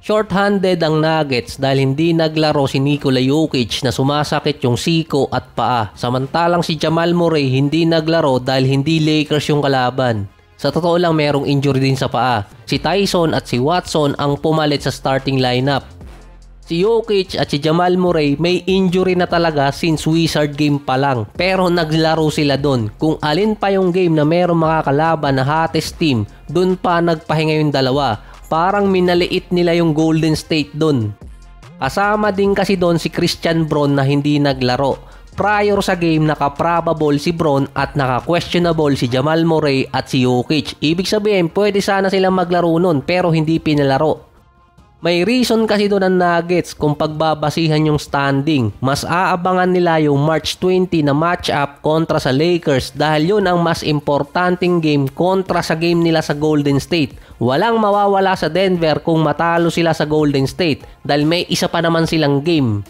Short-handed ang Nuggets dahil hindi naglaro si Nikola Jokic na sumasakit yung siko at paa. Samantalang si Jamal Murray hindi naglaro dahil hindi Lakers yung kalaban. Sa totoo lang merong injury din sa paa. Si Tyson at si Watson ang pumalit sa starting lineup. Si Jokic at si Jamal Murray may injury na talaga since Wizard game pa lang. Pero naglaro sila doon. Kung alin pa yung game na merong makakalaban na hottest team, doon pa nagpahinga yung dalawa. Parang minaliit nila yung Golden State doon. Kasama din kasi doon si Christian Braun na hindi naglaro. Prior sa game naka-probable si Braun at naka-questionable si Jamal Murray at si Jokic. Ibig sabihin pwede sana silang maglaro noon pero hindi pinalaro. May reason kasi doon ang Nuggets kung pagbabasihan yung standing. Mas aabangan nila yung March 20 na matchup kontra sa Lakers dahil yun ang mas importanteng game kontra sa game nila sa Golden State. Walang mawawala sa Denver kung matalo sila sa Golden State dahil may isa pa naman silang game.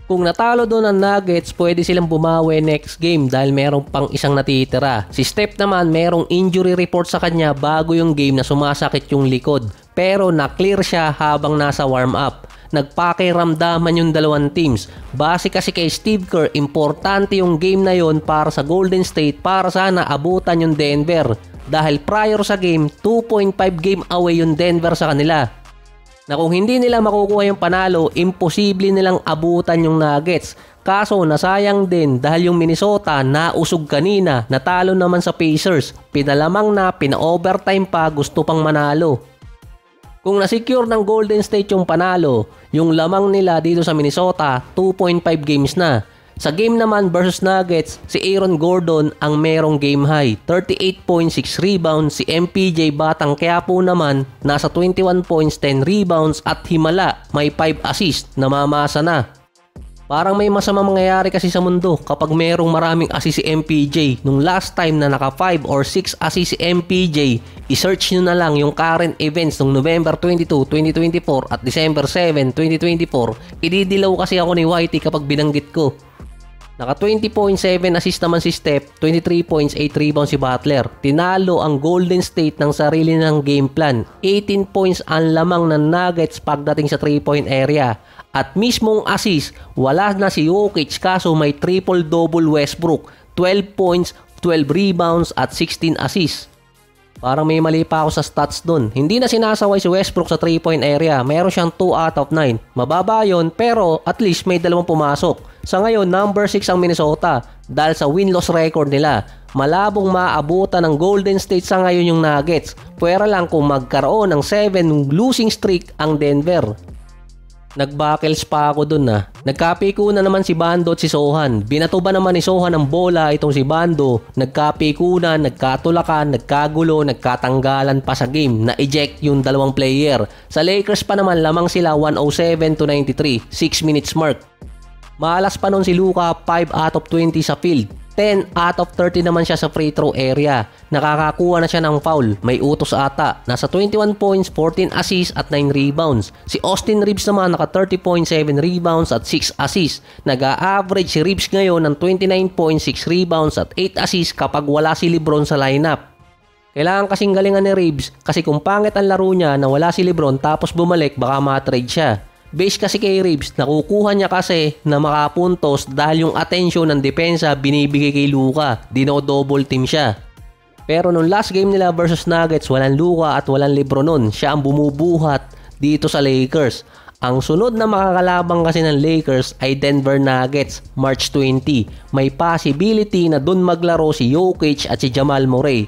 Kung natalo doon ang Nuggets, pwede silang bumawi next game dahil merong pang isang natitira. Si Steph naman merong injury report sa kanya bago yung game na sumasakit yung likod. Pero na-clear siya habang nasa warm-up. Nagpakiramdaman yung dalawang teams. Base kasi kay Steve Kerr, importante yung game na yon para sa Golden State para sana abutan yung Denver. Dahil prior sa game, 2.5 game away yung Denver sa kanila. Na kung hindi nila makukuha yung panalo, imposible nilang abutan yung Nuggets. Kaso nasayang din dahil yung Minnesota nausog kanina, natalo naman sa Pacers. Pinalamang na, pina-overtime pa, gusto pang manalo. Kung nasecure ng Golden State yung panalo, yung lamang nila dito sa Minnesota, 2.5 games na. Sa game naman versus Nuggets, si Aaron Gordon ang merong game high, 38.6 rebounds. Si MPJ Batang Quiapo naman nasa 21 points, 10 rebounds at himala, may 5 assists, namamasa na. Parang may masama mangyayari kasi sa mundo kapag merong maraming assist si MPJ. Nung last time na naka 5 or 6 assist si MPJ, i-search nyo na lang yung current events nung November 22, 2024 at December 7, 2024. Ididilaw kasi ako ni Whitey kapag binanggit ko. Naka 20.7 assist naman si Steph, 23 points, 8 rebounds si Butler. Tinalo ang Golden State ng sarili ng game plan. 18 points ang lamang ng Nuggets pagdating sa 3-point area. At mismong assist, wala na si Jokic kaso may triple-double Westbrook. 12 points, 12 rebounds at 16 assists. Parang may mali pa ako sa stats dun. Hindi na sinasaway si Westbrook sa 3-point area. Meron siyang 2 out of 9. Mababa yun pero at least may dalawang pumasok. Sa ngayon, number 6 ang Minnesota dahil sa win-loss record nila. Malabong maabutan ng Golden State sa ngayon yung Nuggets. Pwera lang kung magkaroon ng 7 losing streak ang Denver. Nagbuckles pa ako dun na. Nagkapiko na naman si Bando at si Sohan. Binato ba naman ni Sohan ang bola itong si Bando. Nagkapiko na, nagkatulakan, nagkagulo, nagkatanggalan pa sa game. Na-eject yung dalawang player. Sa Lakers pa naman lamang sila 107-93, 6 minutes mark. Malas pa nun si Luka, 5 out of 20 sa field. 10 out of 30 naman siya sa free throw area. Nakakakuha na siya ng foul. May utos ata. Nasa 21 points, 14 assists at 9 rebounds. Si Austin Reeves naman naka 30.7 rebounds at 6 assists. Nag-a-average si Reeves ngayon ng 29.6 rebounds at 8 assists kapag wala si LeBron sa lineup. Kailangan kasing galingan ni Reeves kasi kung pangit ang laro niya na wala si LeBron tapos bumalik baka ma-trade siya. Base kasi kay Reeves, nakukuha niya kasi na makapuntos dahil yung atensyon ng depensa binibigay kay Luka. Dino-double team siya. Pero nung last game nila versus Nuggets, walang Luka at walang LeBron nun. Siya ang bumubuhat dito sa Lakers. Ang sunod na makakalabang kasi ng Lakers ay Denver Nuggets, March 20. May possibility na dun maglaro si Jokic at si Jamal Murray.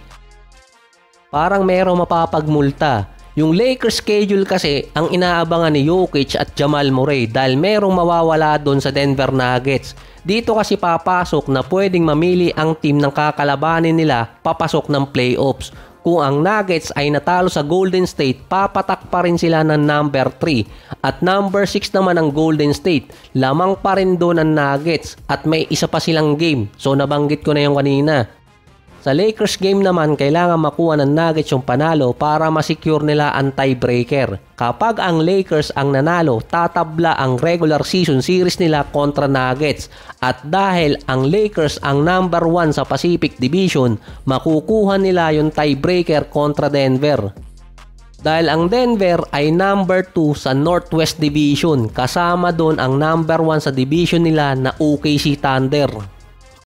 Parang merong mapapagmulta. Yung Lakers schedule kasi ang inaabangan ni Jokic at Jamal Murray dahil merong mawawala doon sa Denver Nuggets. Dito kasi papasok na pwedeng mamili ang team ng kakalabanin nila papasok ng playoffs. Kung ang Nuggets ay natalo sa Golden State, papatak pa rin sila ng number 3. At number 6 naman ang Golden State. Lamang pa rin doon ang Nuggets at may isa pa silang game. So nabanggit ko na yung kanina. Sa Lakers game naman, kailangan makuha ng Nuggets yung panalo para masecure nila ang tiebreaker. Kapag ang Lakers ang nanalo, tatabla ang regular season series nila kontra Nuggets. At dahil ang Lakers ang number 1 sa Pacific Division, makukuha nila yung tiebreaker kontra Denver. Dahil ang Denver ay number 2 sa Northwest Division, kasama doon ang number 1 sa division nila na OKC Thunder.